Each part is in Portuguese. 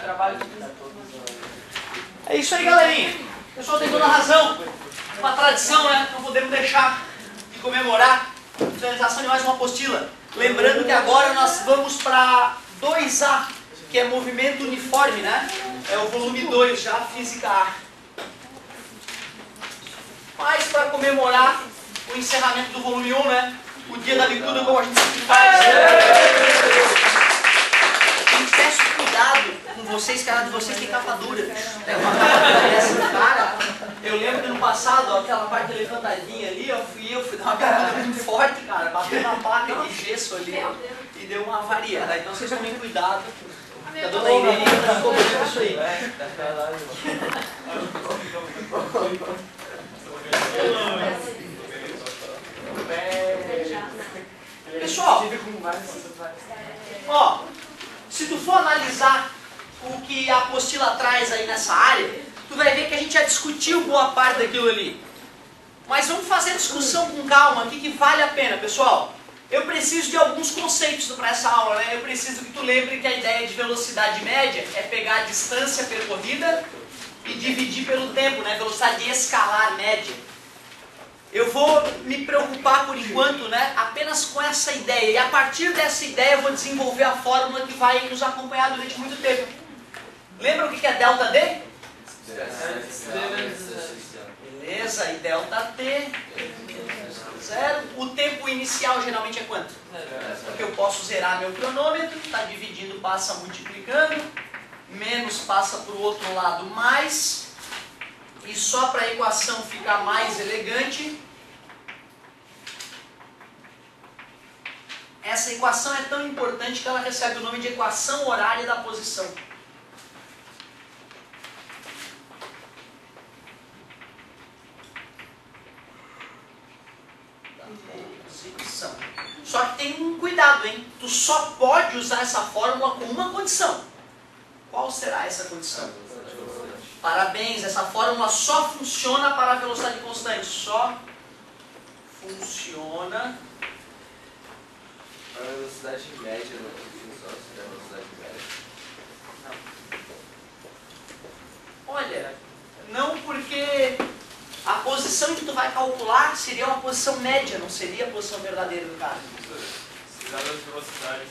trabalho. É isso aí, galerinha. O pessoal tem toda a razão. Uma tradição, né? Não podemos deixar de comemorar a finalização de mais uma apostila. Lembrando que agora nós vamos para 2A, que é movimento uniforme, né? É o volume 2 já, física A. Mas para comemorar o encerramento do volume 1, né? O dia da bicuda, como a gente sempre faz. E peço cuidado com vocês, que a de vocês tem capa dura. É uma capa dessa, cara. Eu lembro que no passado, ó, aquela parte levantadinha ali, ó, fui dar uma bicuda muito forte, cara. Bateu na placa de gesso ali e deu uma avaria. Tá? Então vocês tomem cuidado. A dona Irene está cobrando isso aí. Pessoal, ó, se tu for analisar o que a apostila traz aí nessa área, tu vai ver que a gente já discutiu boa parte daquilo ali. Mas vamos fazer a discussão com calma, o que vale a pena, pessoal. Eu preciso de alguns conceitos para essa aula, né? Eu preciso que tu lembre que a ideia de velocidade média é pegar a distância percorrida e dividir pelo tempo, né? Velocidade escalar média. Eu vou me preocupar por enquanto, né, apenas com essa ideia. E a partir dessa ideia eu vou desenvolver a fórmula que vai nos acompanhar durante muito tempo. Lembra o que é delta D? Beleza, e delta T, 0. O tempo inicial geralmente é quanto? Porque eu posso zerar meu cronômetro, está dividindo, passa multiplicando, menos passa para o outro lado mais. E só para a equação ficar mais elegante, essa equação é tão importante que ela recebe o nome de equação horária da posição. Só que tem um cuidado, hein? Tu só pode usar essa fórmula com uma condição. Qual será essa condição? Parabéns, essa fórmula só funciona para a velocidade constante. Só funciona para a velocidade média, não funciona a velocidade média. Não. Olha, não, porque a posição que tu vai calcular seria uma posição média, não seria a posição verdadeira do cara. Se dá as velocidades,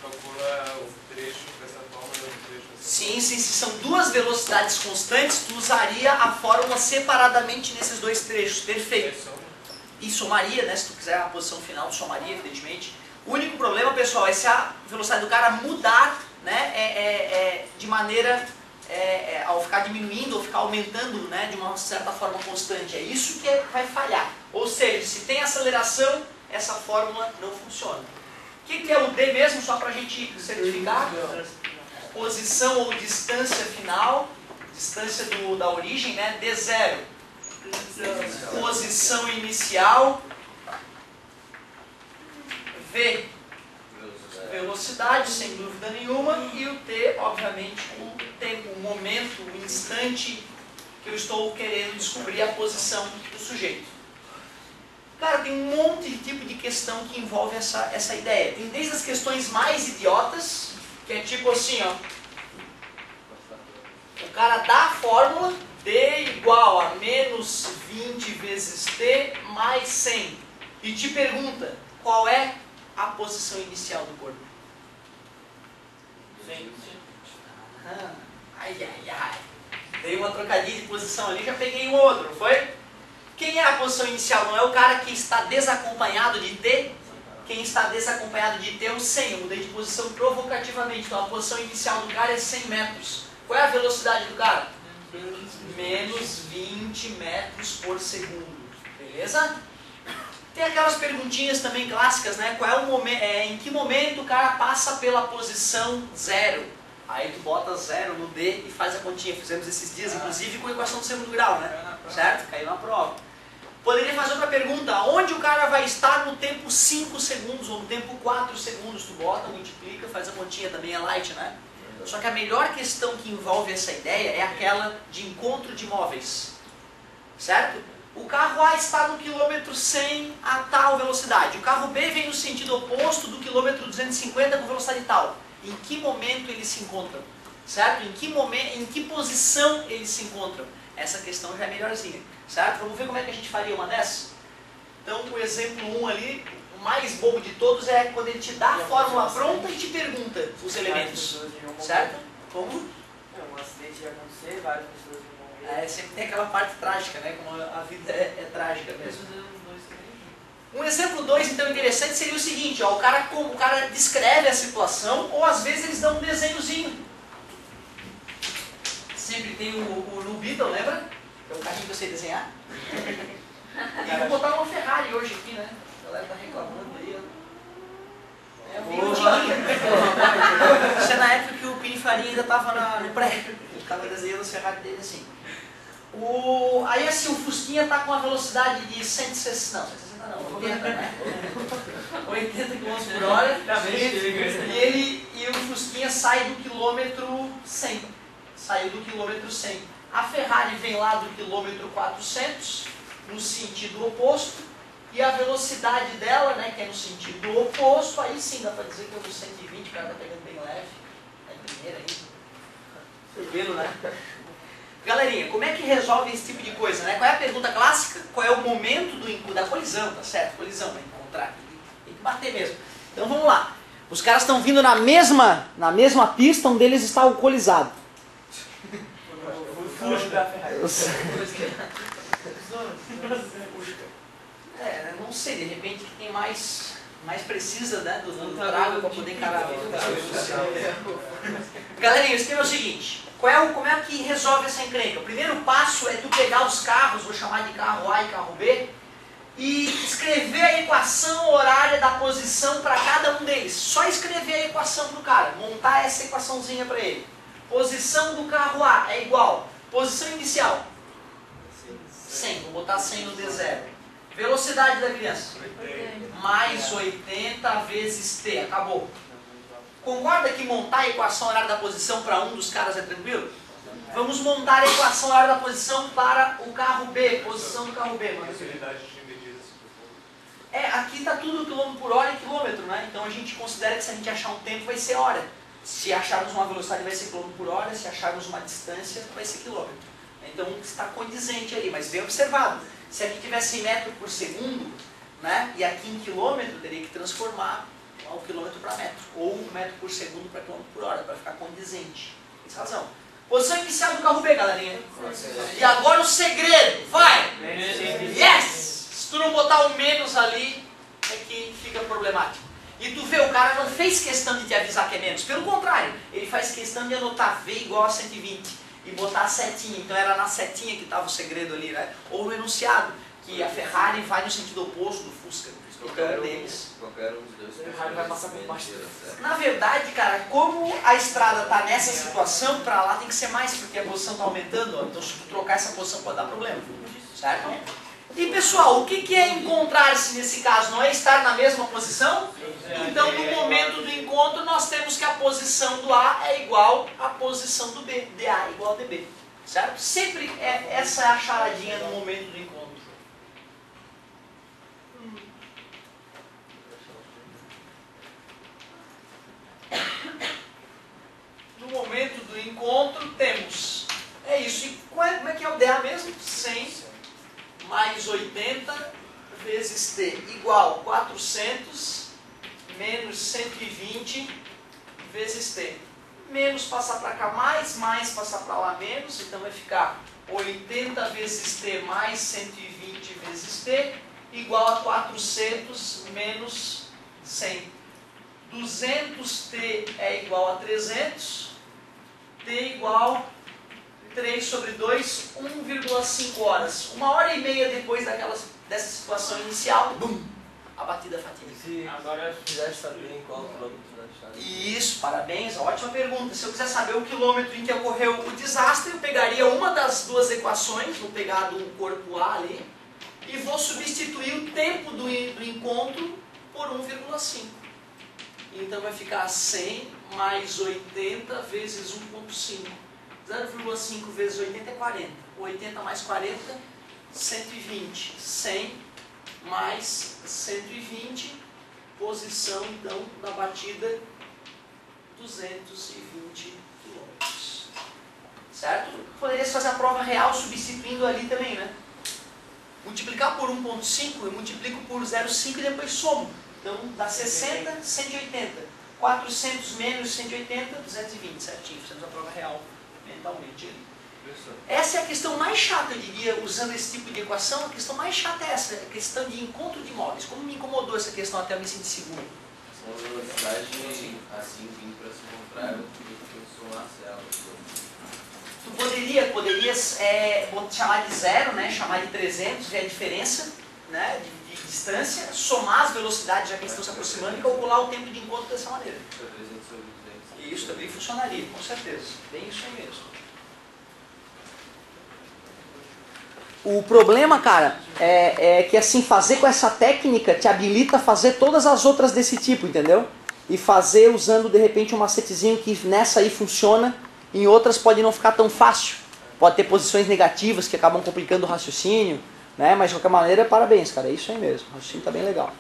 calcula o trecho dessa forma e o trecho dessa Sim, se são duas velocidades constantes, tu usaria a fórmula separadamente nesses dois trechos. Perfeito. E somaria, né? Se tu quiser a posição final, tu somaria, evidentemente. O único problema, pessoal, é se a velocidade do cara mudar, né? De maneira, ao ficar diminuindo ou ficar aumentando, né? De uma certa forma constante. É isso que vai falhar. Ou seja, se tem aceleração, essa fórmula não funciona. O que é o D mesmo, só para a gente certificar? Posição ou distância final, distância da origem, né? D0. Posição inicial. V, velocidade, sem dúvida nenhuma. E o T, obviamente, o tempo, o momento, o instante que eu estou querendo descobrir a posição do sujeito. Cara, tem um monte de tipo de questão que envolve essa ideia. Tem desde as questões mais idiotas, que é tipo assim, ó. O cara dá a fórmula, D igual a menos 20 vezes T mais 100. E te pergunta, qual é a posição inicial do corpo? 100. Ai, ai, ai. Dei uma trocadilha de posição ali, já peguei um outro, não foi? Quem é a posição inicial? Não é o cara que está desacompanhado de T? Quem está desacompanhado de T é o 100. Eu mudei de posição provocativamente. Então a posição inicial do cara é 100 metros. Qual é a velocidade do cara? Menos 20 metros por segundo. Beleza? Tem aquelas perguntinhas também clássicas, né? Qual é o momento, em que momento o cara passa pela posição 0? Aí tu bota 0 no D e faz a continha. Fizemos esses dias, inclusive, com a equação do segundo grau, né? Certo? Caiu na prova. Poderia fazer outra pergunta. Onde o cara vai estar no tempo 5 segundos ou no tempo 4 segundos? Tu bota, multiplica, faz a continha, também é light, né? Só que a melhor questão que envolve essa ideia é aquela de encontro de móveis. Certo? O carro A está no quilômetro 100 a tal velocidade. O carro B vem no sentido oposto do quilômetro 250 com velocidade tal. Em que momento eles se encontram? certo? Em que momento, em que posição eles se encontram? Essa questão já é melhorzinha, certo? Vamos ver como é que a gente faria uma dessas? Então, o exemplo 1 ali, o mais bobo de todos é quando ele te dá a fórmula pronta e te pergunta os elementos, certo? Como? Um acidente ia acontecer, várias pessoas iam morrer. Sempre tem aquela parte trágica, né? Como a vida é trágica mesmo. Um exemplo 2, então, interessante seria o seguinte, ó, o cara descreve a situação, ou às vezes eles dão um desenhozinho. Sempre tem o no Beetle, lembra? Que é o carrinho que eu sei desenhar. E vou botar uma Ferrari hoje aqui, né? A galera tá reclamando aí, ó. Isso é na época que o Pinifarinha ainda tava no pré. Ele tava desenhando as Ferrari dele assim. Aí assim, o Fusquinha tá com a velocidade de 160, não, 160 não, 80, né? 80 km por hora. E o Fusquinha sai do quilômetro 100. Saiu do quilômetro 100. A Ferrari vem lá do quilômetro 400, no sentido oposto, e a velocidade dela, né, que é no sentido oposto, aí sim dá pra dizer que é no 120, o cara tá pegando bem leve. Tá em primeira aí. Tranquilo, né? Galerinha, como é que resolve esse tipo de coisa, né? Qual é a pergunta clássica? Qual é o momento da colisão, tá certo? Colisão, vai encontrar aqui. Tem que bater mesmo. Então vamos lá. Os caras estão vindo na mesma pista onde eles estavam colisados. Não sei, de repente quem mais precisa, né, do trago para poder encarar. Galerinha, o esquema é o seguinte, como é que resolve essa encrenca? O primeiro passo é tu pegar os carros, vou chamar de carro A e carro B, e escrever a equação horária da posição para cada um deles. Só escrever a equação para o cara, montar essa equaçãozinha para ele. Posição do carro A é igual. Posição inicial, 100. Vou botar 100 no D0. Velocidade da criança, mais 80 vezes T. Acabou. Concorda que montar a equação horária da posição para um dos caras é tranquilo? Vamos montar a equação horária da posição para o carro B. Posição do carro B, mano. Aqui está tudo quilômetro por hora e quilômetro, né? Então a gente considera que se a gente achar um tempo vai ser hora. Se acharmos uma velocidade vai ser quilômetro por hora, se acharmos uma distância vai ser quilômetro. Então está condizente ali, mas bem observado. Se aqui tivesse em metro por segundo, né, e aqui em quilômetro, teria que transformar o quilômetro para metro, ou metro por segundo para quilômetro por hora, para ficar condizente. Tem razão. Posição inicial do carro B, galerinha. E agora o segredo, vai! Yes! Se tu não botar o menos ali, é que fica problemático. E tu vê, o cara não fez questão de te avisar que é menos. Pelo contrário, ele faz questão de anotar V igual a 120 e botar a setinha. Então era na setinha que estava o segredo ali, né? Ou no enunciado, que a Ferrari vai no sentido oposto do Fusca. Qualquer um deles. Qualquer um dos dois. A Ferrari vai passar por baixo. Na verdade, cara, como a estrada está nessa situação, para lá tem que ser mais, porque a posição está aumentando. Ó. Então se tu trocar essa posição pode dar problema. Certo? E pessoal, o que é encontrar-se nesse caso? Não é estar na mesma posição? Então no momento do encontro nós temos que a posição do A é igual à posição do B. DA é igual a DB. Certo? Sempre essa é a charadinha no momento do encontro. No momento do encontro temos, isso, e como é que é o DA mesmo? 100 mais 80 vezes T igual 400 menos 120 vezes T. Menos passar para cá mais passar para lá menos, então vai ficar 80 vezes T mais 120 vezes T igual a 400 menos 100. 200T é igual a 300, T igual 3 sobre 2, 1,5 horas. 1h30 depois dessa situação inicial, bum, a batida fatídica. Se agora quiser saber em qual quilômetro da estrada. Isso, parabéns, ótima pergunta. Se eu quiser saber o quilômetro em que ocorreu o desastre, eu pegaria uma das duas equações, vou pegar do corpo A ali, e vou substituir o tempo do encontro por 1,5. Então vai ficar 100 mais 80 vezes 1,5. 0,5 vezes 80 é 40. 80 mais 40, 120. 100 mais 120. Posição, então, da batida, 220 km. certo? Poderia se fazer a prova real substituindo ali também, né? Multiplicar por 1.5, eu multiplico por 0,5 e depois somo. Então dá 60, 180. 400 menos 180, 220, certinho. Fizemos a prova real mentalmente ali. Essa é a questão mais chata, eu diria, usando esse tipo de equação. A questão mais chata é essa, a questão de encontro de móveis. Como me incomodou essa questão até eu me sentir seguro. Uma velocidade assim vindo para se encontrar, eu queria que somasse ela. Tu poderias chamar de zero, né? Chamar de 300, ver a diferença, né? de distância, somar as velocidades já que eles estão se aproximando e calcular o tempo de encontro dessa maneira. 300 sobre 200. E isso também funcionaria, com certeza. Bem isso aí mesmo. O problema, cara, é que assim, fazer com essa técnica te habilita a fazer todas as outras desse tipo, entendeu? E fazer usando, de repente, um macetezinho que nessa aí funciona, em outras pode não ficar tão fácil. Pode ter posições negativas que acabam complicando o raciocínio, né? Mas de qualquer maneira, parabéns, cara, é isso aí mesmo. O raciocínio tá bem legal.